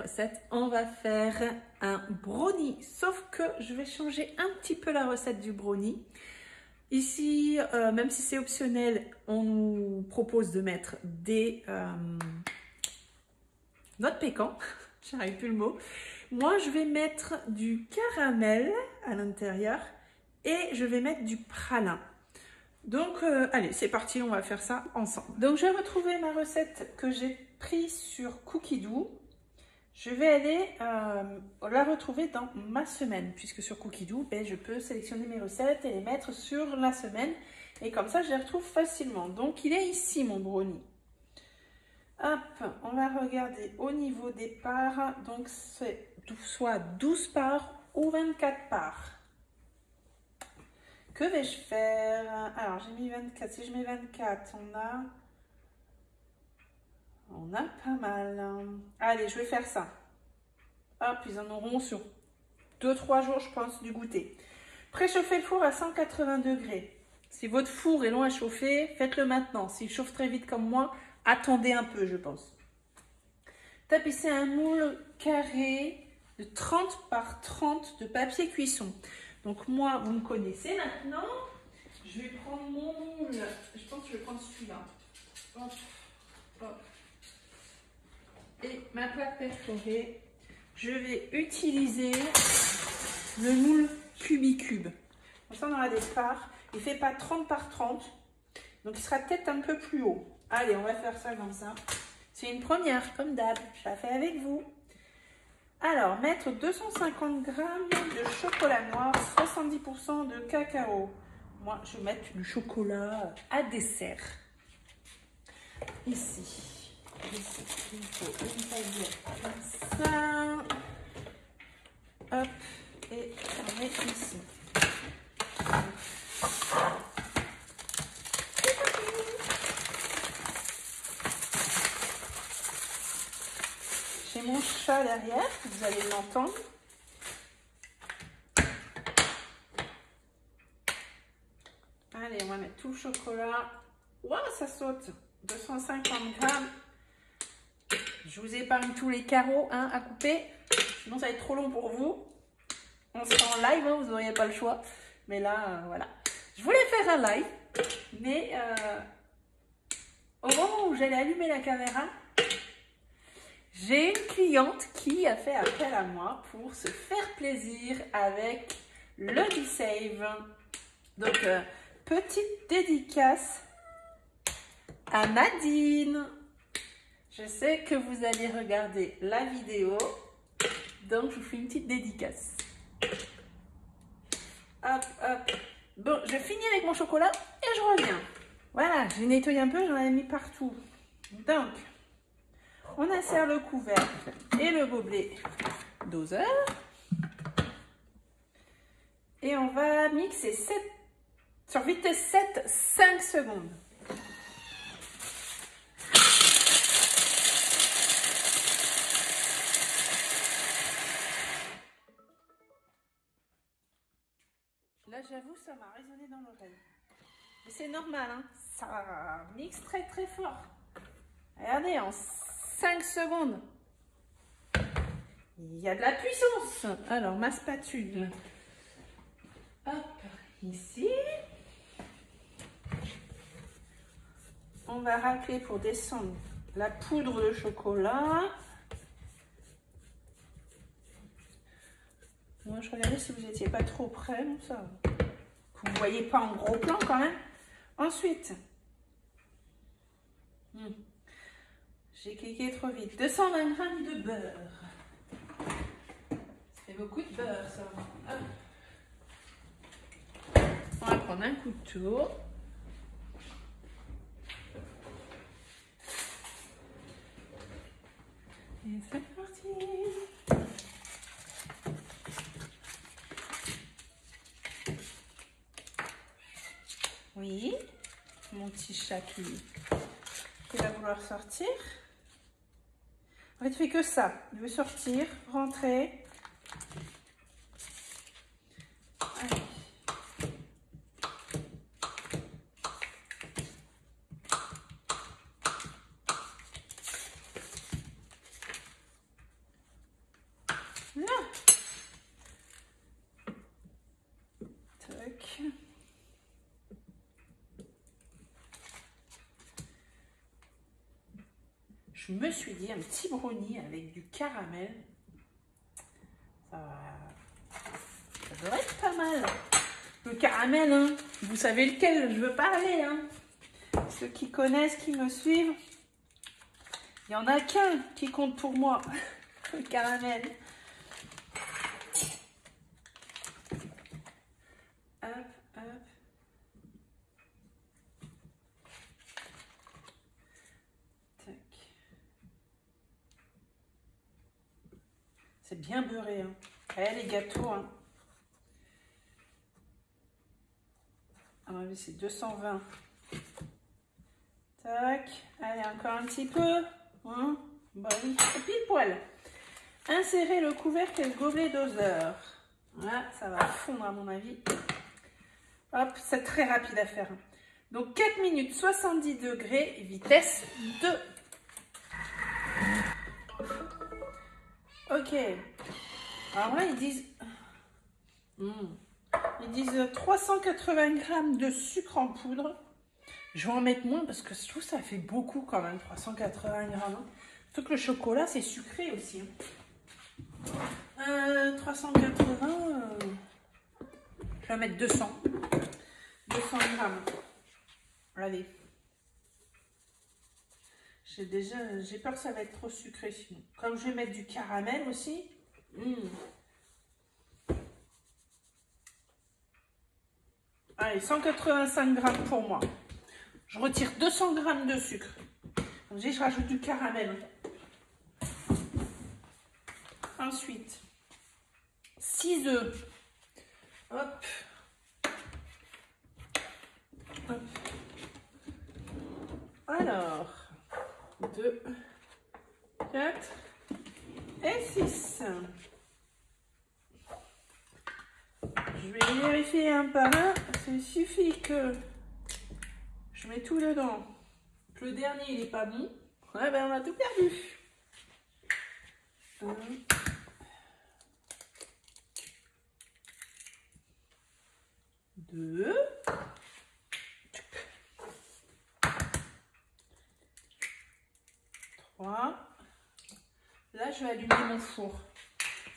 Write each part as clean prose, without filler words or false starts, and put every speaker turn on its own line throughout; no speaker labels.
recette. On va faire un brownie, sauf que je vais changer un petit peu la recette du brownie. Ici, même si c'est optionnel, on nous propose de mettre des noix de pécan, j'arrive plus le mot. Moi, je vais mettre du caramel à l'intérieur et je vais mettre du pralin. Donc, allez, c'est parti, on va faire ça ensemble. Donc, j'ai retrouvé ma recette que j'ai prise sur Cookidoo. Je vais aller la retrouver dans ma semaine, puisque sur Cookidoo, ben, je peux sélectionner mes recettes et les mettre sur la semaine. Et comme ça, je les retrouve facilement. Donc, il est ici, mon brownie. Hop, on va regarder au niveau des parts. Donc, c'est soit 12 parts ou 24 parts. Que vais-je faire? Alors, j'ai mis 24. Si je mets 24, on a pas mal. Allez, je vais faire ça. Hop, ils en auront sur 2-3 jours, je pense, du goûter. Préchauffez le four à 180 degrés. Si votre four est long à chauffer, faites-le maintenant. S'il chauffe très vite comme moi, attendez un peu, je pense. Tapissez un moule carré de 30 par 30 de papier cuisson. Donc moi, vous me connaissez maintenant. Je vais prendre mon moule. Je pense que je vais prendre celui-là. Hop, hop. Et ma plaque perforée. Je vais utiliser le moule Cubicube. Comme ça, on aura des parts. Il ne fait pas 30 par 30. Donc, il sera peut-être un peu plus haut. Allez, on va faire ça comme ça. C'est une première, comme d'hab. Je la fais avec vous. Alors, mettre 250 g de chocolat noir, 70% de cacao. Moi, je vais mettre du chocolat à dessert. Ici, il faut une tablette comme ça. Hop, et on met ici. J'ai mon chat derrière, vous allez l'entendre. Allez, on va mettre tout le chocolat. Waouh, ça saute. 250 g. Je vous épargne tous les carreaux à couper. Sinon, ça va être trop long pour vous. On sera en live, vous n'auriez pas le choix. Mais là, voilà. Je voulais faire un live, mais au moment où j'allais allumer la caméra, j'ai une cliente qui a fait appel à moi pour se faire plaisir avec le B-Save. Donc, petite dédicace à Nadine. Je sais que vous allez regarder la vidéo, donc je vous fais une petite dédicace. Hop, hop. Bon, je finis avec mon chocolat et je reviens. Voilà, j'ai nettoyé un peu, j'en avais mis partout. Donc, on insère le couvercle et le gobelet doseur. Et on va mixer sur vitesse 7, 5 secondes. Là, j'avoue, ça m'a résonné dans l'oreille. Mais c'est normal, hein, ça mixe très très fort. Regardez, en 5 secondes, il y a de la puissance. Alors, ma spatule. Hop, ici. On va racler pour descendre la poudre de chocolat. Moi, je regardais si vous n'étiez pas trop près, non, ça. Que vous ne voyez pas en gros plan quand même. Ensuite, j'ai cliqué trop vite. 220 g de beurre. Ça fait beaucoup de beurre, ça. Hop. On va prendre un couteau. Et c'est parti. Oui, mon petit chat qui va vouloir sortir. En fait, il fait que ça. Il veut sortir, rentrer. Allez. je me suis dit un petit brownie avec du caramel. Ça devrait être pas mal. Le caramel, hein, vous savez lequel je veux parler. Hein. Ceux qui connaissent, qui me suivent, il n'y en a qu'un qui compte pour moi. Le caramel. Hop, hop. Tac. C'est bien beurré. Hein. Eh, les gâteaux. Hein. À mon avis, c'est 220. Tac. Allez, encore un petit peu. Hein. Bon, oui, c'est pile poil. Insérez le couvercle et le gobelet doseur. Voilà, ça va fondre à mon avis. Hop, c'est très rapide à faire. Donc 4 minutes 70 degrés, vitesse 2. Ok. Alors là, ils disent 380 g de sucre en poudre. Je vais en mettre moins parce que je trouve que ça fait beaucoup quand même, 380 g. Surtout que le chocolat, c'est sucré aussi. 380, je vais mettre 200 grammes. Allez. J'ai peur que ça va être trop sucré sinon. Comme je vais mettre du caramel aussi. Allez, 185 grammes pour moi. Je retire 200 grammes de sucre. Donc, je rajoute du caramel. Ensuite, 6 œufs. Hop. Hop. Alors, 2, 4 et 6. Je vais vérifier un par un. Il suffit que je mets tout dedans. Le dernier, il n'est pas bon. Ouais, ben on a tout perdu. 1, 2, 3. Là, je vais allumer mon four.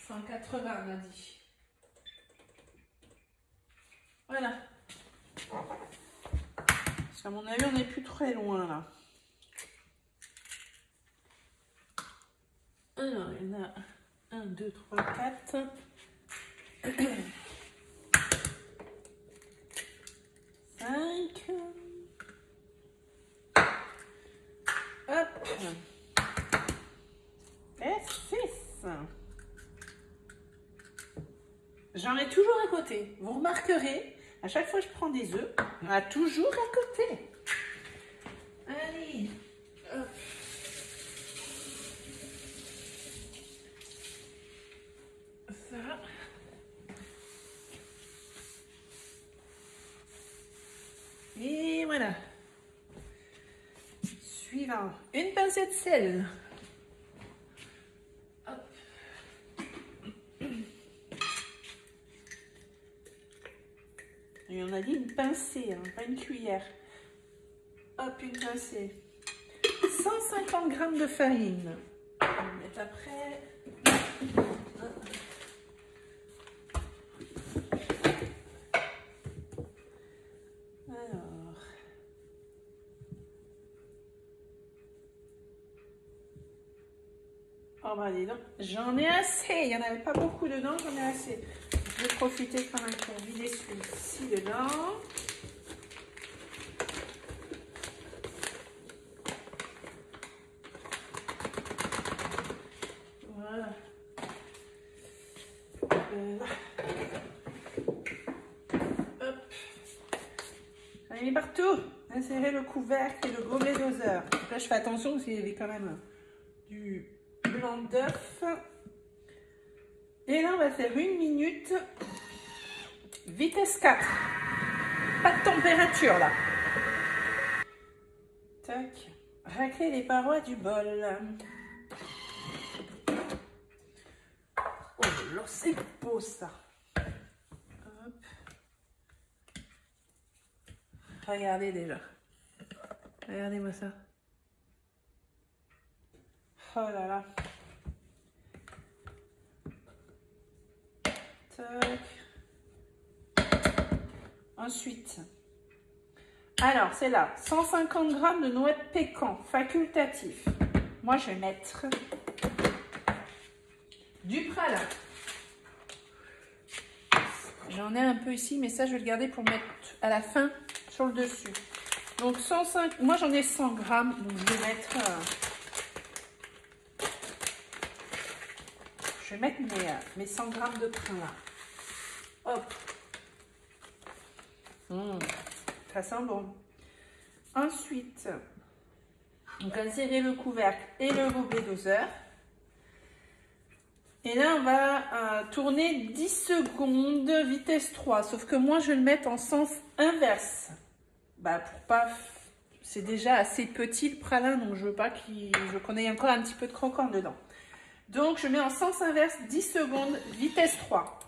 180, on a dit. Voilà. Parce qu'à mon avis, on n'est plus très loin là. Alors, il y en a 1, 2, 3, 4. Hop. Et 6. J'en ai toujours à côté. Vous remarquerez, à chaque fois que je prends des œufs, il y en a toujours à côté. Allez. Hop. Ça. Et voilà. Suivant, une pincée de sel. Hop. Et on a dit une pincée, hein, pas une cuillère. Hop, une pincée. 150 g de farine. On va mettre après. Alors. Oh bah dis donc, j'en ai assez. Il n'y en avait pas beaucoup dedans, j'en ai assez. Je vais profiter quand même pour vider celui-ci dedans. Voilà. Hop. J'en ai mis partout. Insérez le couvercle et le gobelet doseur. Donc là, je fais attention parce qu'il y avait quand même du blanc d'œuf. Et là, on va faire 1 minute. Vitesse 4. Pas de température là. Tac. Racler les parois du bol. Oh là, c'est beau ça. Hop. Regardez déjà. Regardez-moi ça. Oh là là. Tac. Ensuite, alors c'est là, 150 g de noix de pécan, facultatif. Moi, je vais mettre du pralin. J'en ai un peu ici, mais ça, je vais le garder pour mettre à la fin sur le dessus. Donc, 105, moi, j'en ai 100 g, donc je vais mettre... je vais mettre mes 100 g de pralin. Hop. Ça sent bon. Ensuite, donc insérer le couvercle et le gobelet doseur. Et là, on va tourner 10 secondes, vitesse 3. Sauf que moi, je vais le mettre en sens inverse. Bah, pour pas... C'est déjà assez petit le pralin, donc je veux pas qu'on ait encore un petit peu de croquant dedans. Donc, je mets en sens inverse 10 secondes, vitesse 3.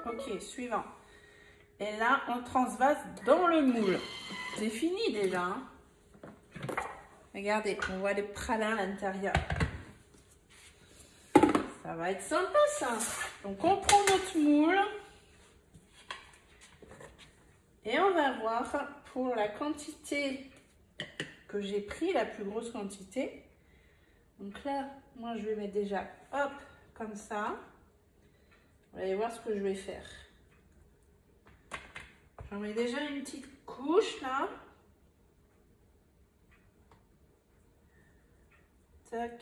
Ok, suivant. Et là, on transvase dans le moule. C'est fini déjà. Hein. Regardez, on voit les pralins à l'intérieur. Ça va être sympa ça. Donc on prend notre moule. Et on va voir pour la quantité que j'ai pris, la plus grosse quantité. Donc là, moi je vais mettre déjà, hop, comme ça. Vous allez voir ce que je vais faire. J'en mets déjà une petite couche là. Tac.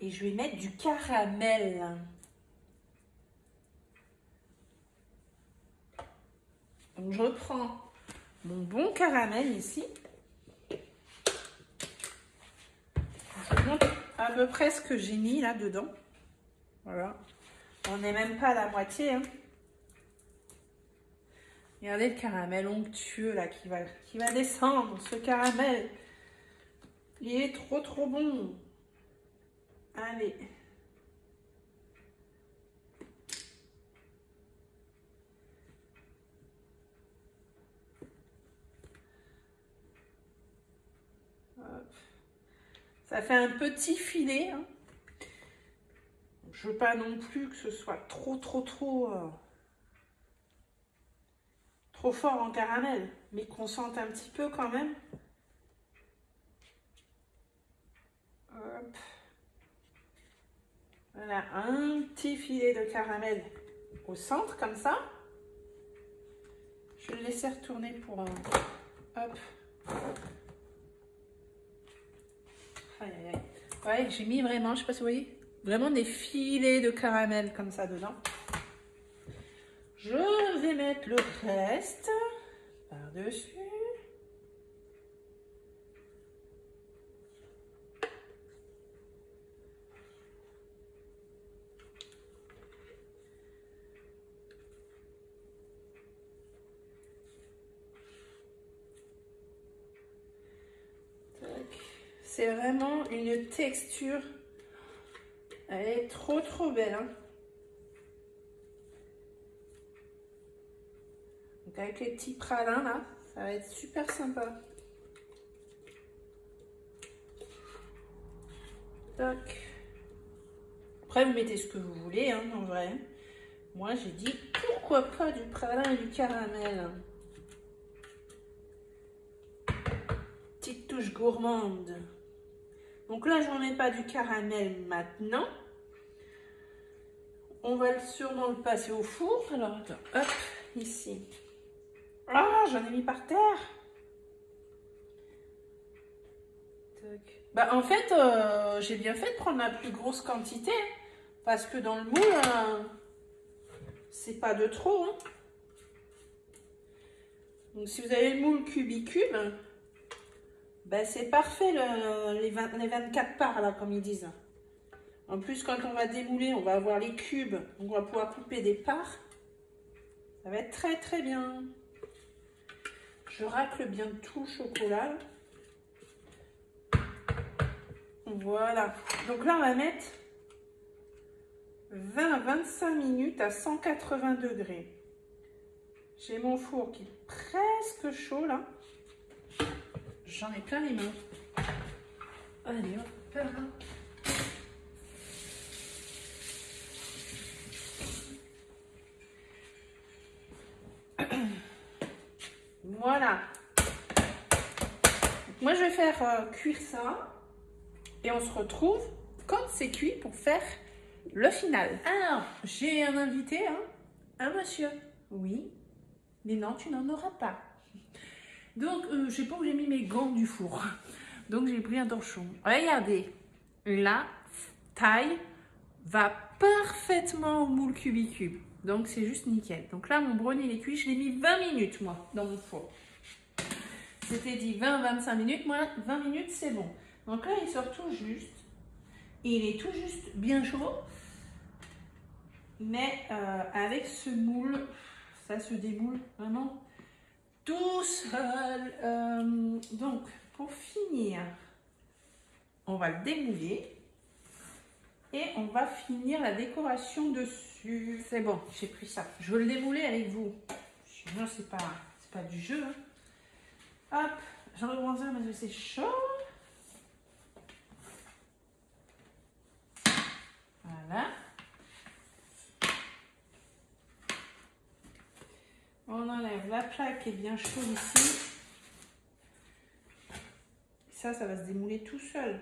Et je vais mettre du caramel. Donc je reprends mon bon caramel ici. Je vous montre à peu près ce que j'ai mis là dedans. Voilà. On n'est même pas à la moitié. Hein. Regardez le caramel onctueux là qui va descendre. Ce caramel, il est trop bon. Allez. Hop. Ça fait un petit filet. Hein. Je veux pas non plus que ce soit trop fort en caramel, mais qu'on sente un petit peu quand même. Hop. Voilà, un petit filet de caramel au centre, comme ça. Je vais le laisser retourner pour un... Hop. Aïe, aïe, aïe. Ouais, j'ai mis vraiment, je sais pas si vous voyez, vraiment des filets de caramel comme ça dedans. Je vais mettre le reste par-dessus. C'est vraiment une texture, elle est trop belle. Hein. Donc avec les petits pralins là, ça va être super sympa. Toc. Après vous mettez ce que vous voulez, hein, en vrai. Moi j'ai dit pourquoi pas du pralin et du caramel. Petite touche gourmande. Donc là, j'en mets pas du caramel maintenant. On va sûrement le passer au four. Alors, attends, hop, ici. Ah, j'en ai mis par terre. Tac. Bah, en fait, j'ai bien fait de prendre la plus grosse quantité. Parce que dans le moule, c'est pas de trop. Hein. Donc, si vous avez le moule cubicube, ben, c'est parfait les 24 parts, là, comme ils disent. En plus, quand on va démouler, on va avoir les cubes. Donc, on va pouvoir couper des parts. Ça va être très bien. Je racle bien tout le chocolat. Voilà. Donc là, on va mettre 20 à 25 minutes à 180 degrés. J'ai mon four qui est presque chaud là. J'en ai plein les mains. Allez, hop, là. Voilà. Moi, je vais faire cuire ça. Et on se retrouve quand c'est cuit pour faire le final. Alors, j'ai un invité, hein, un monsieur. Oui, mais non, tu n'en auras pas. Donc, je sais pas où j'ai mis mes gants du four. Donc, j'ai pris un torchon. Regardez, la taille va parfaitement au moule cubicube. Donc, c'est juste nickel. Donc là, mon brownie, il est cuit. Je l'ai mis 20 minutes, moi, dans mon four. C'était dit 20-25 minutes. Moi, 20 minutes, c'est bon. Donc là, il sort tout juste. Il est tout juste bien chaud. Mais avec ce moule, ça se démoule vraiment tout seul. Donc, pour finir, on va le démouler. Et on va finir la décoration dessus. C'est bon, j'ai pris ça. Je veux le démouler avec vous. Sinon, c'est pas du jeu. Hein. Hop, j'en reprends ça parce que c'est chaud. Voilà. On enlève la plaque qui est bien chaude ici. Ça va se démouler tout seul.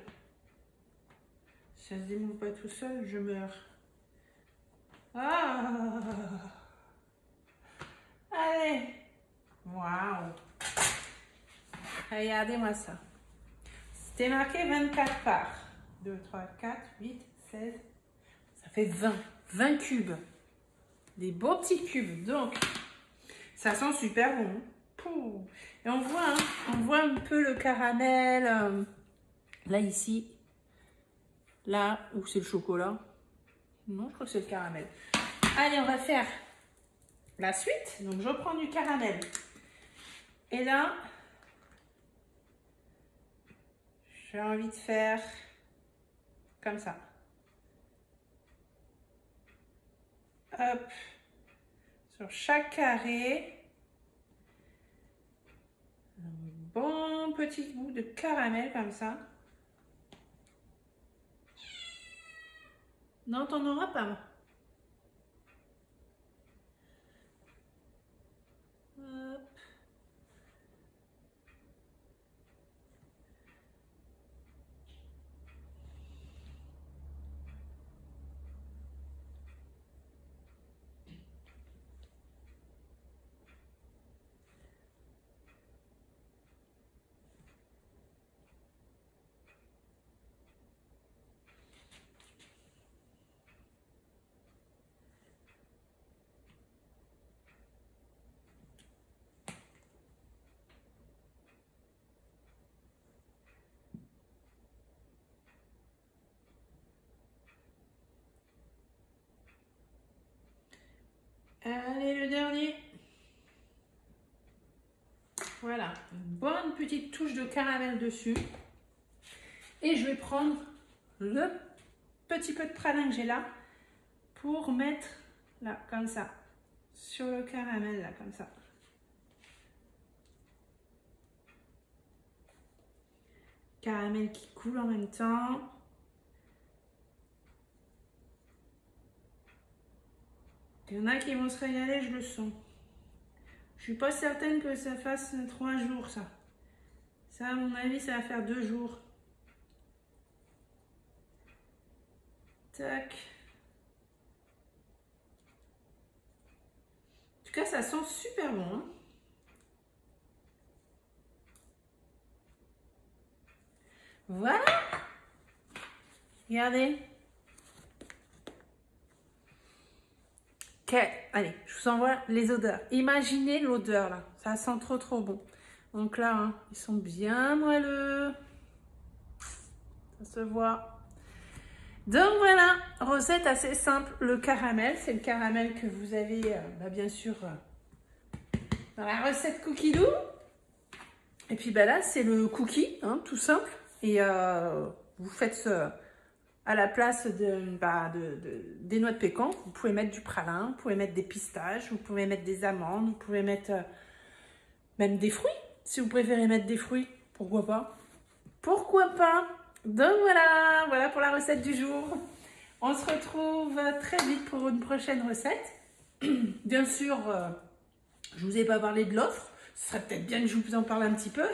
Si ça ne se démoule pas tout seul, je meurs. Ah! Allez! Waouh! Regardez-moi ça. C'était marqué 24 parts. 2, 3, 4, 8, 16. Ça fait 20. 20 cubes. Des beaux petits cubes. Donc, ça sent super bon. Pouh. Et on voit un peu le caramel. Là, ici. Là, où c'est le chocolat. Non, je crois que c'est le caramel. Allez, on va faire la suite. Donc, je prends du caramel. Et là, j'ai envie de faire comme ça. Hop. Sur chaque carré. Un bon petit bout de caramel comme ça. Non, t'en auras pas. Hop. Allez, le dernier. Voilà, une bonne petite touche de caramel dessus. Et je vais prendre le petit peu de pralin que j'ai là pour mettre là, comme ça, sur le caramel, là, comme ça. Caramel qui coule en même temps. Il y en a qui vont se régaler, je le sens. Je suis pas certaine que ça fasse 3 jours, ça. Ça, à mon avis, ça va faire 2 jours. Tac. En tout cas, ça sent super bon. Hein. Voilà. Regardez. Ok, allez, je vous envoie les odeurs. Imaginez l'odeur là, ça sent trop bon. Donc là, hein, ils sont bien moelleux. Ça se voit. Donc voilà, recette assez simple. Le caramel, c'est le caramel que vous avez bien sûr dans la recette Cookie Dough. Et puis là, c'est le cookie, hein, tout simple. Et vous faites À la place des noix de pécan, vous pouvez mettre du pralin, vous pouvez mettre des pistaches, vous pouvez mettre des amandes, vous pouvez mettre même des fruits. Si vous préférez mettre des fruits, pourquoi pas? Pourquoi pas? Donc voilà pour la recette du jour. On se retrouve très vite pour une prochaine recette. Bien sûr, je ne vous ai pas parlé de l'offre. Ce serait peut-être bien que je vous en parle un petit peu.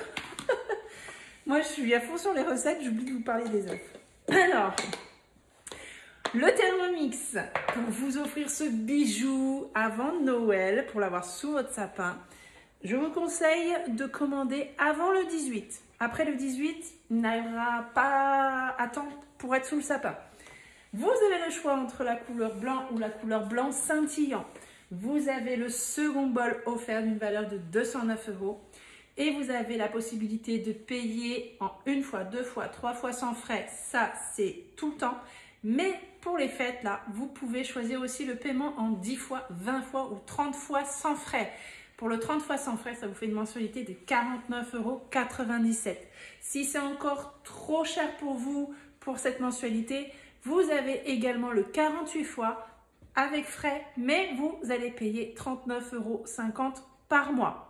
Moi, je suis à fond sur les recettes, j'oublie de vous parler des offres. Alors, le Thermomix, pour vous offrir ce bijou avant Noël, pour l'avoir sous votre sapin, je vous conseille de commander avant le 18. Après le 18, il n'arrivera pas à temps pour être sous le sapin. Vous avez le choix entre la couleur blanc ou la couleur blanc scintillant. Vous avez le second bol offert d'une valeur de 209 €. Et vous avez la possibilité de payer en 1 fois, 2 fois, 3 fois sans frais. Ça, c'est tout le temps. Mais pour les fêtes, là, vous pouvez choisir aussi le paiement en 10 fois, 20 fois ou 30 fois sans frais. Pour le 30 fois sans frais, ça vous fait une mensualité de 49,97 €. Si c'est encore trop cher pour vous, pour cette mensualité, vous avez également le 48 fois avec frais, mais vous allez payer 39,50 € par mois.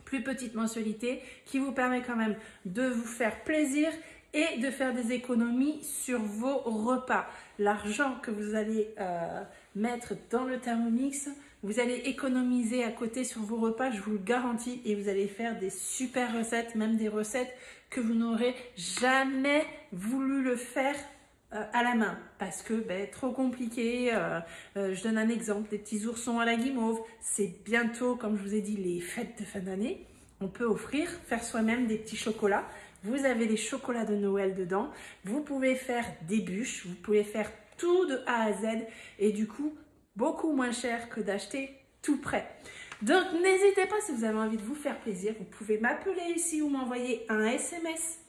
Plus petite mensualité qui vous permet quand même de vous faire plaisir et de faire des économies sur vos repas. L'argent que vous allez mettre dans le Thermomix, vous allez économiser à côté sur vos repas, je vous le garantis, et vous allez faire des super recettes, même des recettes que vous n'aurez jamais voulu le faire à la main parce que trop compliqué. Je donne un exemple, des petits oursons à la guimauve. C'est bientôt, comme je vous ai dit, les fêtes de fin d'année. On peut faire soi-même des petits chocolats. Vous avez les chocolats de Noël dedans. Vous pouvez faire des bûches. Vous pouvez faire tout de A à Z et du coup, beaucoup moins cher que d'acheter tout prêt. Donc, n'hésitez pas si vous avez envie de vous faire plaisir. Vous pouvez m'appeler ici ou m'envoyer un SMS.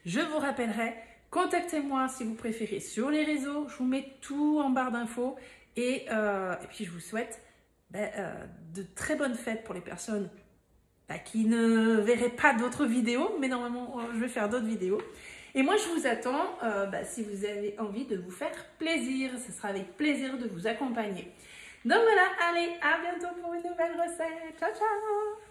Je vous rappellerai. Contactez-moi si vous préférez sur les réseaux. Je vous mets tout en barre d'infos. Et puis, je vous souhaite de très bonnes fêtes pour les personnes qui ne verraient pas d'autres vidéos. Mais normalement, je vais faire d'autres vidéos. Et moi, je vous attends si vous avez envie de vous faire plaisir. Ce sera avec plaisir de vous accompagner. Donc voilà, allez, à bientôt pour une nouvelle recette. Ciao, ciao!